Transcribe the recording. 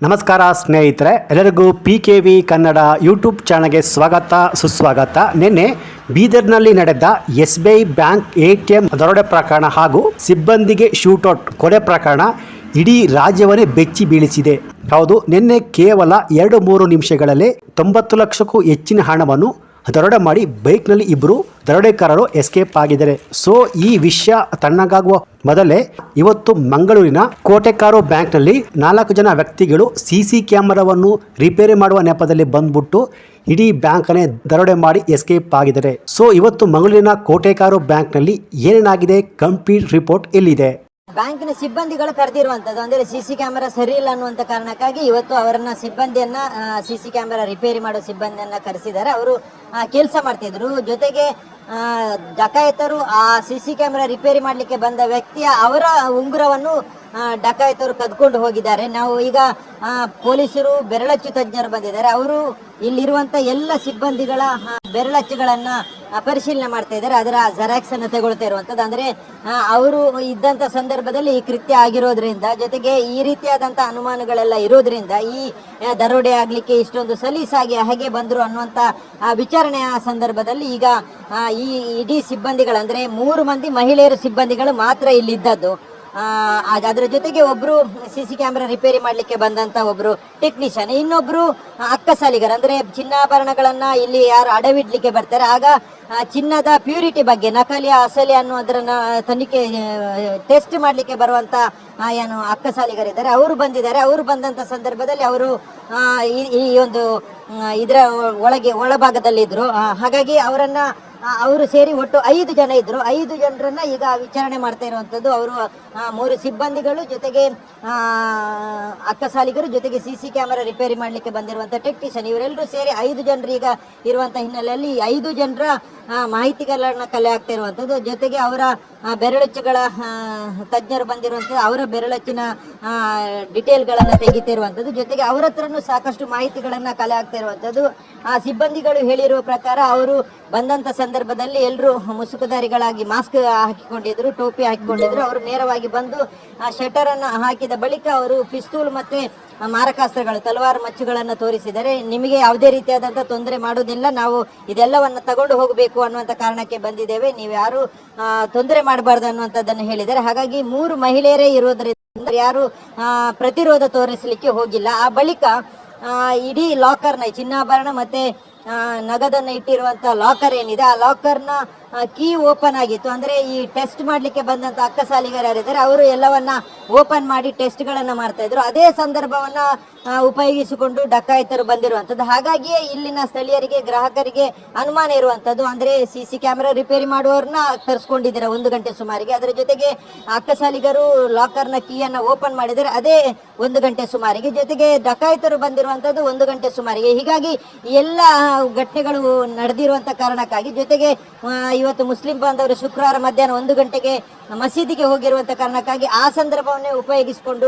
ನಮಸ್ಕಾರ ಸ್ನೇಹಿತರೆ, ಎಲ್ಲರಿಗೂ PKV ಕನ್ನಡ ಯೂಟ್ಯೂಬ್ ಚಾನಲ್ಗೆ ಸ್ವಾಗತ ಸುಸ್ವಾಗತ. ನಿನ್ನೆ ಬೀದರ್ನಲ್ಲಿ ನಡೆದ SBI ಬ್ಯಾಂಕ್ ATM ದರೋಡೆ ಪ್ರಕರಣ ಹಾಗೂ ಸಿಬ್ಬಂದಿಗೆ ಶೂಟೌಟ್ ಕೊಲೆ ಪ್ರಕರಣ ಇಡೀ ರಾಜ್ಯವನ್ನೇ ಬೆಚ್ಚಿ ಬೀಳಿಸಿದೆ. ಹೌದು, ನಿನ್ನೆ ಕೇವಲ 2-3 ನಿಮಿಷಗಳಲ್ಲಿ 90 ಲಕ್ಷಕ್ಕೂ ಹೆಚ್ಚಿನ ಹಣವನ್ನು ದರೋಡೆ ಮಾಡಿ ಬೈಕ್ನಲ್ಲಿ ಇಬ್ಬರು ದರೋಡೆಕಾರರು ಎಸ್ಕೇಪ್ ಆಗಿದ್ದಾರೆ. ಸೊ ಈ ವಿಷಯ ತಣ್ಣಗಾಗುವ ಮೊದಲೇ ಇವತ್ತು ಮಂಗಳೂರಿನ ಕೋಟೆಕಾರು ಬ್ಯಾಂಕ್ನಲ್ಲಿ 4 ಜನ ವ್ಯಕ್ತಿಗಳು CC ಕ್ಯಾಮೆರಾವನ್ನು ರಿಪೇರಿ ಮಾಡುವ ನೆಪದಲ್ಲಿ ಬಂದ್ಬಿಟ್ಟು ಇಡೀ ಬ್ಯಾಂಕನ್ನೇ ದರೋಡೆ ಮಾಡಿ ಎಸ್ಕೇಪ್ ಆಗಿದ್ದಾರೆ. ಸೊ ಇವತ್ತು ಮಂಗಳೂರಿನ ಕೋಟೆಕಾರು ಬ್ಯಾಂಕ್ನಲ್ಲಿ ಏನೇನಾಗಿದೆ ಕಂಪ್ಲೀಟ್ ರಿಪೋರ್ಟ್ ಎಲ್ಲಿದೆ. ಬ್ಯಾಂಕಿನ ಸಿಬ್ಬಂದಿಗಳು ಕರೆದಿರುವಂತದ್ದು ಅಂದ್ರೆ CC ಕ್ಯಾಮೆರಾ ಸರಿ ಇಲ್ಲ ಅನ್ನುವಂತ ಕಾರಣಕ್ಕಾಗಿ ಇವತ್ತು ಅವರನ್ನ ಸಿಬ್ಬಂದಿಯನ್ನ CC ಕ್ಯಾಮೆರಾ ರಿಪೇರಿ ಮಾಡೋ ಸಿಬ್ಬಂದಿಯನ್ನ ಕರೆಸಿದ್ದಾರೆ. ಅವರು ಕೆಲಸ ಮಾಡ್ತಿದ್ರು. ಜೊತೆಗೆ ಡಕಾಯತರು ಆ CC ಕ್ಯಾಮೆರಾ ರಿಪೇರಿ ಮಾಡ್ಲಿಕ್ಕೆ ಬಂದ ವ್ಯಕ್ತಿಯ ಅವರ ಉಂಗುರವನ್ನು ಡಕಾಯತರು ಕದ್ಕೊಂಡು ಹೋಗಿದ್ದಾರೆ. ನಾವು ಈಗ ಪೊಲೀಸರು ಬೆರಳಚ್ಚು ತಜ್ಞರು ಬಂದಿದ್ದಾರೆ. ಅವರು ಇಲ್ಲಿರುವಂತ ಎಲ್ಲ ಸಿಬ್ಬಂದಿಗಳ ಬೆರಳಚ್ಚುಗಳನ್ನ ಪರಿಶೀಲನೆ ಮಾಡ್ತಾ ಇದ್ದಾರೆ. ಅದರ ಜೆರಾಕ್ಸ್ ಅನ್ನು ತಗೊಳ್ತಾ ಇರುವಂತದ್ದು. ಅಂದ್ರೆ ಅವರು ಇದ್ದಂತ ಸಂದರ್ಭದಲ್ಲಿ ಈ ಕೃತ್ಯ ಆಗಿರೋದ್ರಿಂದ, ಜೊತೆಗೆ ಈ ರೀತಿಯಾದಂತ ಅನುಮಾನಗಳೆಲ್ಲ ಇರೋದ್ರಿಂದ ಈ ದರೋಡೆ ಆಗ್ಲಿಕ್ಕೆ ಇಷ್ಟೊಂದು ಸಲೀಸಾಗಿ ಹೇಗೆ ಬಂದ್ರು ಅನ್ನುವಂತ ವಿಚಾರಣೆಯ ಸಂದರ್ಭದಲ್ಲಿ ಈಗ ಈ ಇಡೀ ಸಿಬ್ಬಂದಿಗಳಂದ್ರೆ 3 ಮಂದಿ ಮಹಿಳೆಯರು ಸಿಬ್ಬಂದಿಗಳು ಮಾತ್ರ ಇಲ್ಲಿದ್ದದ್ದು. ಅದರ ಜೊತೆಗೆ ಒಬ್ರು CC ಕ್ಯಾಮೆರಾ ರಿಪೇರಿ ಮಾಡ್ಲಿಕ್ಕೆ ಬಂದಂತ ಒಬ್ರು ಟೆಕ್ನಿಷಿಯನ್, ಇನ್ನೊಬ್ರು ಅಕ್ಕಸಾಲಿಗರು. ಅಂದ್ರೆ ಚಿನ್ನಾಭರಣಗಳನ್ನ ಇಲ್ಲಿ ಯಾರು ಅಡವಿಡ್ಲಿಕ್ಕೆ ಬರ್ತಾರೆ ಆಗ ಚಿನ್ನದ ಪ್ಯೂರಿಟಿ ಬಗ್ಗೆ, ನಕಲಿ ಅಸಲಿ ಅನ್ನೋದ್ರನ್ನ ತನಿಖೆ ಟೆಸ್ಟ್ ಮಾಡ್ಲಿಕ್ಕೆ ಬರುವಂತ ಏನು ಅಕ್ಕಸಾಲಿಗರಿದ್ದಾರೆ ಅವರು ಬಂದಿದ್ದಾರೆ. ಅವರು ಬಂದಂತ ಸಂದರ್ಭದಲ್ಲಿ ಅವರು ಈ ಒಂದು ಇದರ ಒಳಭಾಗದಲ್ಲಿ ಇದ್ರು. ಹಾಗಾಗಿ ಅವರು ಸೇರಿ ಒಟ್ಟು 5 ಜನ ಇದ್ರು. 5 ಜನರನ್ನ ಈಗ ವಿಚಾರಣೆ ಮಾಡ್ತಾ ಇರುವಂತದ್ದು. ಅವರು 3 ಸಿಬ್ಬಂದಿಗಳು, ಜೊತೆಗೆ ಅಕ್ಕಸಾಲಿಗರು, ಜೊತೆಗೆ CC ಕ್ಯಾಮೆರಾ ರಿಪೇರಿ ಮಾಡ್ಲಿಕ್ಕೆ ಬಂದಿರುವಂತ ಟೆಕ್ನಿಷಿಯನ್, ಇವರೆಲ್ಲರೂ ಸೇರಿ 5 ಜನರು ಈಗ ಇರುವಂತ ಹಿನ್ನೆಲೆಯಲ್ಲಿ 5 ಜನರ ಮಾಹಿತಿಗಳನ್ನ ಕಲೆ ಆಗ್ತಾ ಇರುವಂತದ್ದು. ಜೊತೆಗೆ ಅವರ ಬೆರಳಚ್ಚುಗಳ ತಜ್ಞರು ಬಂದಿರುವಂತದ್ದು, ಅವರ ಬೆರಳಚ್ಚಿನ ಡಿಟೇಲ್ಗಳನ್ನ ತೆಗಿತಿರುವಂತದ್ದು. ಜೊತೆಗೆ ಅವರ ಹತ್ರನೂ ಸಾಕಷ್ಟು ಮಾಹಿತಿಗಳನ್ನ ಕಲೆ ಆಗ್ತಾ ಇರುವಂತದ್ದು. ಆ ಸಿಬ್ಬಂದಿಗಳು ಹೇಳಿರುವ ಪ್ರಕಾರ ಅವರು ಬಂದಂತ ಸಂದರ್ಭದಲ್ಲಿ ಎಲ್ಲರೂ ಮುಸುಕುಧಾರಿಗಳಾಗಿ ಮಾಸ್ಕ್ ಹಾಕಿಕೊಂಡಿದ್ರು, ಟೋಪಿ ಹಾಕಿಕೊಂಡಿದ್ರು. ಅವರು ನೇರವಾಗಿ ಬಂದು ಶಟರ್ ಅನ್ನ ಹಾಕಿದ ಬಳಿಕ ಅವರು ಪಿಸ್ತೂಲ್ ಮತ್ತೆ ಮಾರಕಾಸ್ತ್ರಗಳು, ತಲವಾರು ಮಚ್ಚುಗಳನ್ನು ತೋರಿಸಿದರೆ, ನಿಮಗೆ ಯಾವುದೇ ರೀತಿಯಾದಂತಹ ತೊಂದರೆ ಮಾಡುವುದಿಲ್ಲ, ನಾವು ಇದೆಲ್ಲವನ್ನ ತಗೊಂಡು ಹೋಗಬೇಕು ಅನ್ನುವಂತ ಕಾರಣಕ್ಕೆ ಬಂದಿದ್ದೇವೆ, ನೀವು ಯಾರು ತೊಂದರೆ ಮಾಡಬಾರ್ದು ಅನ್ನುವಂಥದ್ದನ್ನು ಹೇಳಿದ್ದಾರೆ. ಹಾಗಾಗಿ 3 ಮಹಿಳೆಯರೇ ಇರೋದ್ರಿಂದ ಯಾರು ಪ್ರತಿರೋಧ ತೋರಿಸಲಿಕ್ಕೆ ಹೋಗಿಲ್ಲ. ಆ ಬಳಿಕ ಇಡೀ ಲಾಕರ್ನ ಚಿನ್ನಾಭರಣ ಮತ್ತೆ ನಗದನ್ನ ಇಟ್ಟಿರುವಂತ ಲಾಕರ್ ಏನಿದೆ, ಆ ಲಾಕರ್ನ ಕೀ ಓಪನ್ ಆಗಿತ್ತು. ಅಂದ್ರೆ ಈ ಟೆಸ್ಟ್ ಮಾಡ್ಲಿಕ್ಕೆ ಬಂದಂತ ಅಕ್ಕಸಾಲಿಗರು ಯಾರಿದ್ದಾರೆ ಅವರು ಎಲ್ಲವನ್ನ ಓಪನ್ ಮಾಡಿ ಟೆಸ್ಟ್ ಗಳನ್ನ ಮಾಡ್ತಾ ಇದ್ರು. ಅದೇ ಸಂದರ್ಭವನ್ನ ಉಪಯೋಗಿಸಿಕೊಂಡು ಡಕಾಯಿತರು ಬಂದಿರುವಂತದ್ದು. ಹಾಗಾಗಿಯೇ ಇಲ್ಲಿನ ಸ್ಥಳೀಯರಿಗೆ, ಗ್ರಾಹಕರಿಗೆ ಅನುಮಾನ ಇರುವಂತದ್ದು. ಅಂದ್ರೆ CC ಕ್ಯಾಮೆರಾ ರಿಪೇರಿ ಮಾಡುವವ್ರನ್ನ ತರಿಸ್ಕೊಂಡಿದ್ದಾರೆ 1 ಗಂಟೆ ಸುಮಾರಿಗೆ. ಅದರ ಜೊತೆಗೆ ಅಕ್ಕಸಾಲಿಗರು ಲಾಕರ್ನ ಕೀಯನ್ನ ಓಪನ್ ಮಾಡಿದರೆ ಅದೇ 1 ಗಂಟೆ ಸುಮಾರಿಗೆ. ಜೊತೆಗೆ ಡಕಾಯಿತರು ಬಂದಿರುವಂತದ್ದು 1 ಗಂಟೆ ಸುಮಾರಿಗೆ. ಹೀಗಾಗಿ ಎಲ್ಲ ಘಟನೆಗಳು ನಡೆದಿರುವಂತ ಕಾರಣಕ್ಕಾಗಿ, ಜೊತೆಗೆ ಇವತ್ತು ಮುಸ್ಲಿಂ ಬಾಂಧವರು ಶುಕ್ರವಾರ ಮಧ್ಯಾಹ್ನ 1 ಗಂಟೆಗೆ ಮಸೀದಿಗೆ ಹೋಗಿರುವಂತ ಕಾರಣಕ್ಕಾಗಿ ಆ ಸಂದರ್ಭವನ್ನೇ ಉಪಯೋಗಿಸಿಕೊಂಡು